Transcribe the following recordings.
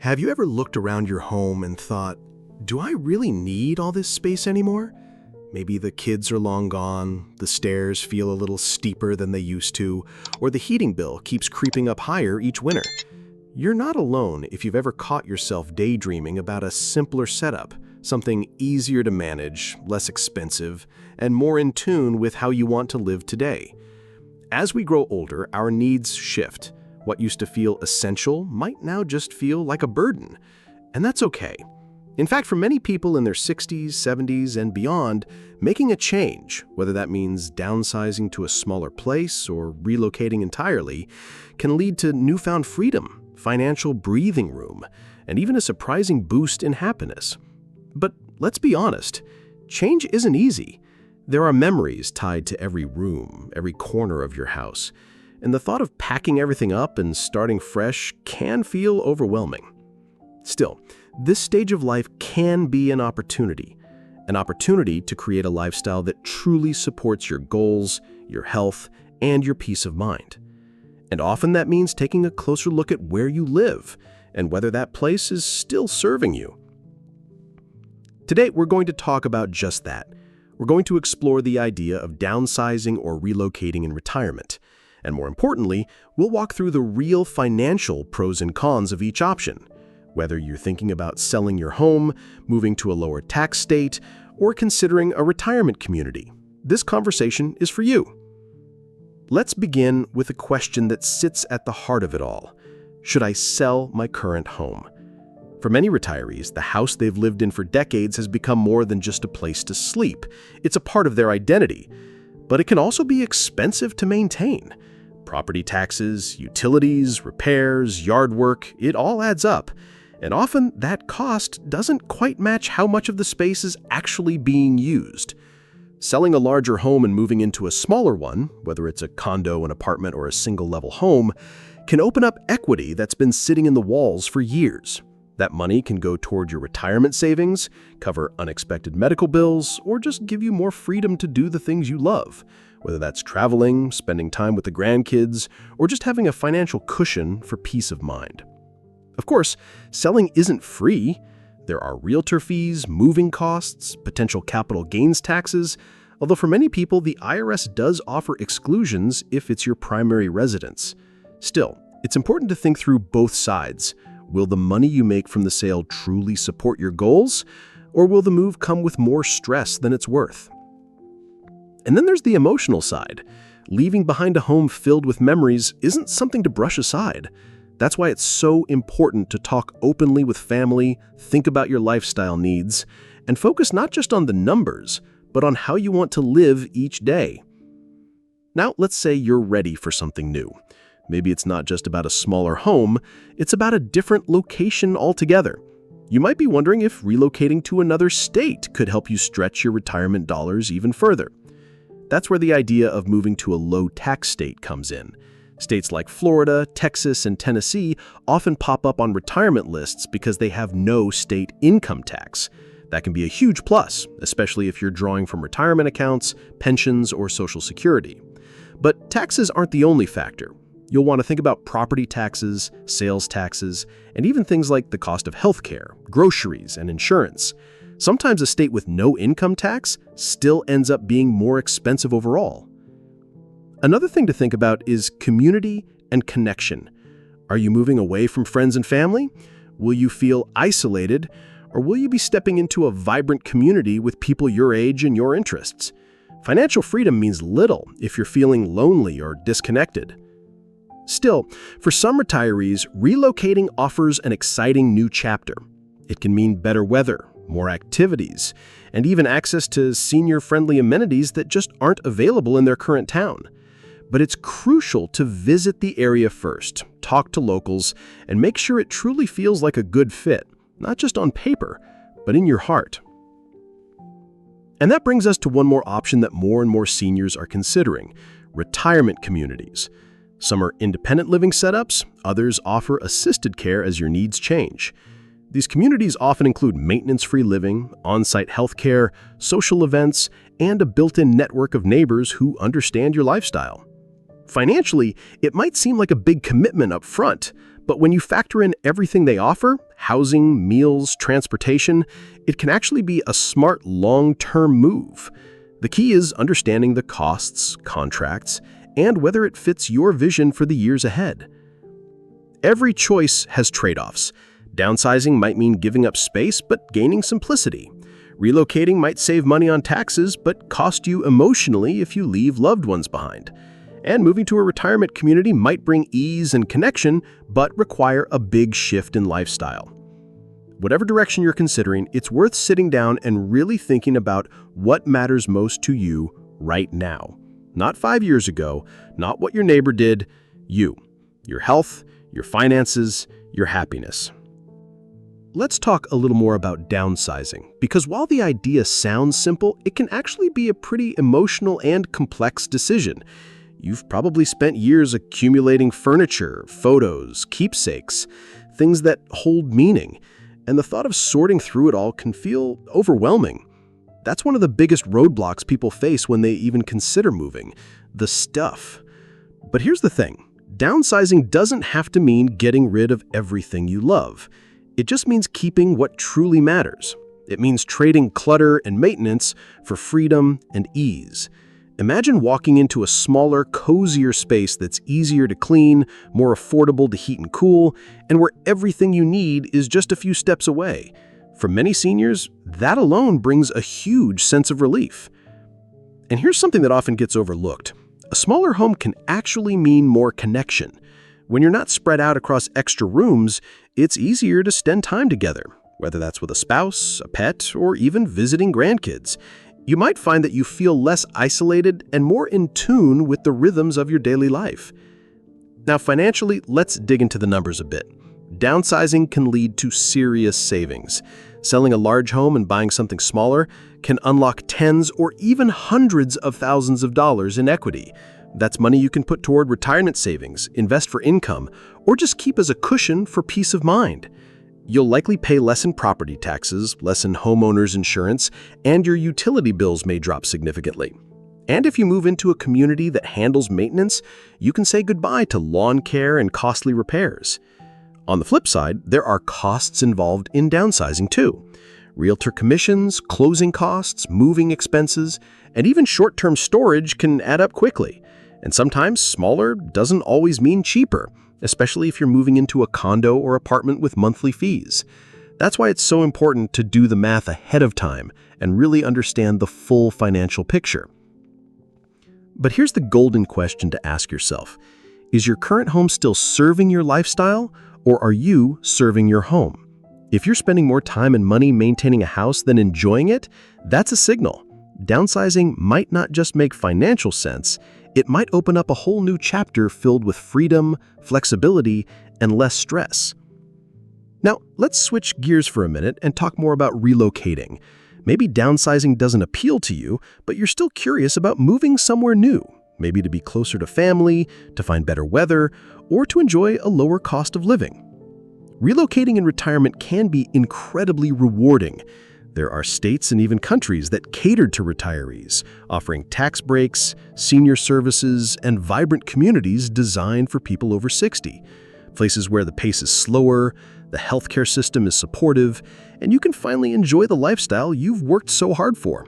Have you ever looked around your home and thought, do I really need all this space anymore? Maybe the kids are long gone, the stairs feel a little steeper than they used to, or the heating bill keeps creeping up higher each winter. You're not alone if you've ever caught yourself daydreaming about a simpler setup, something easier to manage, less expensive, and more in tune with how you want to live today. As we grow older, our needs shift. What used to feel essential might now just feel like a burden, and that's okay. In fact, for many people in their 60s, 70s, and beyond, making a change, whether that means downsizing to a smaller place or relocating entirely, can lead to newfound freedom, financial breathing room, and even a surprising boost in happiness. But let's be honest, change isn't easy. There are memories tied to every room, every corner of your house, and the thought of packing everything up and starting fresh can feel overwhelming. Still, this stage of life can be an opportunity to create a lifestyle that truly supports your goals, your health, and your peace of mind. And often that means taking a closer look at where you live and whether that place is still serving you. Today, we're going to talk about just that. We're going to explore the idea of downsizing or relocating in retirement. And more importantly, we'll walk through the real financial pros and cons of each option. Whether you're thinking about selling your home, moving to a lower tax state, or considering a retirement community, this conversation is for you. Let's begin with a question that sits at the heart of it all. Should I sell my current home? For many retirees, the house they've lived in for decades has become more than just a place to sleep. It's a part of their identity. But it can also be expensive to maintain. Property taxes, utilities, repairs, yard work, it all adds up. And often that cost doesn't quite match how much of the space is actually being used. Selling a larger home and moving into a smaller one, whether it's a condo, an apartment, or a single-level home, can open up equity that's been sitting in the walls for years. That money can go toward your retirement savings, cover unexpected medical bills, or just give you more freedom to do the things you love, whether that's traveling, spending time with the grandkids, or just having a financial cushion for peace of mind. Of course, selling isn't free. There are realtor fees, moving costs, potential capital gains taxes, although for many people, the IRS does offer exclusions if it's your primary residence. Still, it's important to think through both sides. Will the money you make from the sale truly support your goals, or will the move come with more stress than it's worth? And then there's the emotional side. Leaving behind a home filled with memories isn't something to brush aside. That's why it's so important to talk openly with family, think about your lifestyle needs, and focus not just on the numbers, but on how you want to live each day. Now, let's say you're ready for something new. Maybe it's not just about a smaller home, it's about a different location altogether. You might be wondering if relocating to another state could help you stretch your retirement dollars even further. That's where the idea of moving to a low-tax state comes in. States like Florida, Texas, and Tennessee often pop up on retirement lists because they have no state income tax. That can be a huge plus, especially if you're drawing from retirement accounts, pensions, or Social Security. But taxes aren't the only factor. You'll want to think about property taxes, sales taxes, and even things like the cost of healthcare, groceries, and insurance. Sometimes a state with no income tax still ends up being more expensive overall. Another thing to think about is community and connection. Are you moving away from friends and family? Will you feel isolated, or will you be stepping into a vibrant community with people your age and your interests? Financial freedom means little if you're feeling lonely or disconnected. Still, for some retirees, relocating offers an exciting new chapter. It can mean better weather, more activities, and even access to senior-friendly amenities that just aren't available in their current town. But it's crucial to visit the area first, talk to locals, and make sure it truly feels like a good fit, not just on paper, but in your heart. And that brings us to one more option that more and more seniors are considering: retirement communities. Some are independent living setups, others offer assisted care as your needs change. These communities often include maintenance-free living, on-site healthcare, social events, and a built-in network of neighbors who understand your lifestyle. Financially, it might seem like a big commitment up front, But when you factor in everything they offer, housing, meals, transportation, it can actually be a smart long-term move. The key is understanding the costs, contracts, and whether it fits your vision for the years ahead. Every choice has trade-offs. Downsizing might mean giving up space but gaining simplicity. Relocating might save money on taxes but cost you emotionally if you leave loved ones behind. And moving to a retirement community might bring ease and connection but require a big shift in lifestyle. Whatever direction you're considering, it's worth sitting down and really thinking about what matters most to you right now. Not 5 years ago, not what your neighbor did, you. Your health, your finances, your happiness. Let's talk a little more about downsizing, because while the idea sounds simple, it can actually be a pretty emotional and complex decision. You've probably spent years accumulating furniture, photos, keepsakes, things that hold meaning, and the thought of sorting through it all can feel overwhelming. That's one of the biggest roadblocks people face when they even consider moving, the stuff. But here's the thing, downsizing doesn't have to mean getting rid of everything you love. It just means keeping what truly matters. It means trading clutter and maintenance for freedom and ease. Imagine walking into a smaller, cozier space that's easier to clean, more affordable to heat and cool, and where everything you need is just a few steps away. For many seniors, that alone brings a huge sense of relief. And here's something that often gets overlooked. A smaller home can actually mean more connection. When you're not spread out across extra rooms, it's easier to spend time together, whether that's with a spouse, a pet, or even visiting grandkids. You might find that you feel less isolated and more in tune with the rhythms of your daily life. Now, financially, let's dig into the numbers a bit. Downsizing can lead to serious savings. Selling a large home and buying something smaller can unlock tens or even hundreds of thousands of dollars in equity. That's money you can put toward retirement savings, invest for income, or just keep as a cushion for peace of mind. You'll likely pay less in property taxes, less in homeowners insurance, and your utility bills may drop significantly. And if you move into a community that handles maintenance, you can say goodbye to lawn care and costly repairs. On the flip side, there are costs involved in downsizing too. Realtor commissions, closing costs, moving expenses, and even short-term storage can add up quickly. And sometimes smaller doesn't always mean cheaper, especially if you're moving into a condo or apartment with monthly fees. That's why it's so important to do the math ahead of time and really understand the full financial picture. But here's the golden question to ask yourself. Is your current home still serving your lifestyle, or are you serving your home? If you're spending more time and money maintaining a house than enjoying it, that's a signal. Downsizing might not just make financial sense, it might open up a whole new chapter filled with freedom, flexibility, and less stress. Now, let's switch gears for a minute and talk more about relocating. Maybe downsizing doesn't appeal to you, but you're still curious about moving somewhere new, maybe to be closer to family, to find better weather, or to enjoy a lower cost of living. Relocating in retirement can be incredibly rewarding. There are states and even countries that cater to retirees, offering tax breaks, senior services, and vibrant communities designed for people over 60. Places where the pace is slower, the healthcare system is supportive, and you can finally enjoy the lifestyle you've worked so hard for.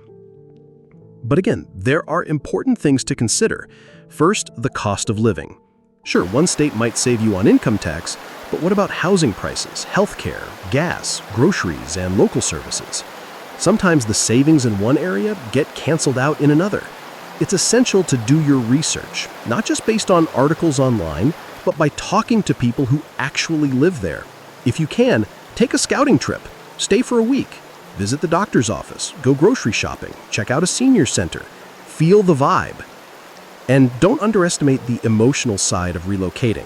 But again, there are important things to consider. First, the cost of living. Sure, one state might save you on income tax, but what about housing prices, healthcare, gas, groceries, and local services? Sometimes the savings in one area get canceled out in another. It's essential to do your research, not just based on articles online, but by talking to people who actually live there. If you can, take a scouting trip, stay for a week, visit the doctor's office, go grocery shopping, check out a senior center, feel the vibe. And don't underestimate the emotional side of relocating.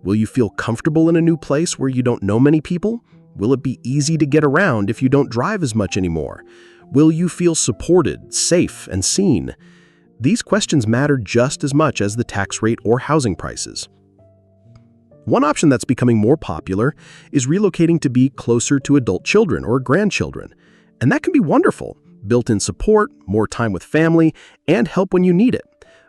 Will you feel comfortable in a new place where you don't know many people? Will it be easy to get around if you don't drive as much anymore? Will you feel supported, safe, and seen? These questions matter just as much as the tax rate or housing prices. One option that's becoming more popular is relocating to be closer to adult children or grandchildren. And that can be wonderful, built-in support, more time with family, and help when you need it.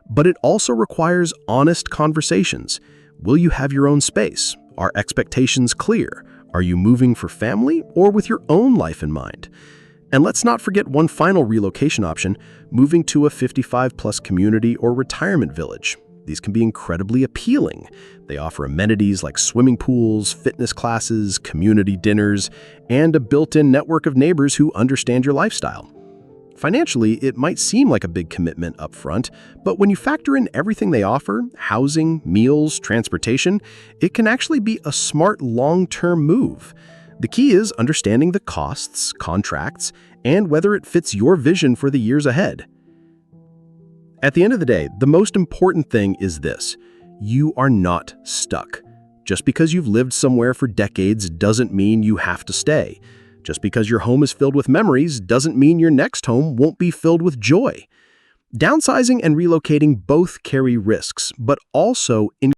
But it also requires honest conversations. Will you have your own space? Are expectations clear? Are you moving for family or with your own life in mind? And let's not forget one final relocation option, moving to a 55-plus community or retirement village. These can be incredibly appealing. They offer amenities like swimming pools, fitness classes, community dinners, and a built-in network of neighbors who understand your lifestyle. Financially, it might seem like a big commitment up front, but when you factor in everything they offer, housing, meals, transportation, it can actually be a smart long-term move. The key is understanding the costs, contracts, and whether it fits your vision for the years ahead. At the end of the day, the most important thing is this: you are not stuck. Just because you've lived somewhere for decades doesn't mean you have to stay. Just because your home is filled with memories doesn't mean your next home won't be filled with joy. Downsizing and relocating both carry risks, but also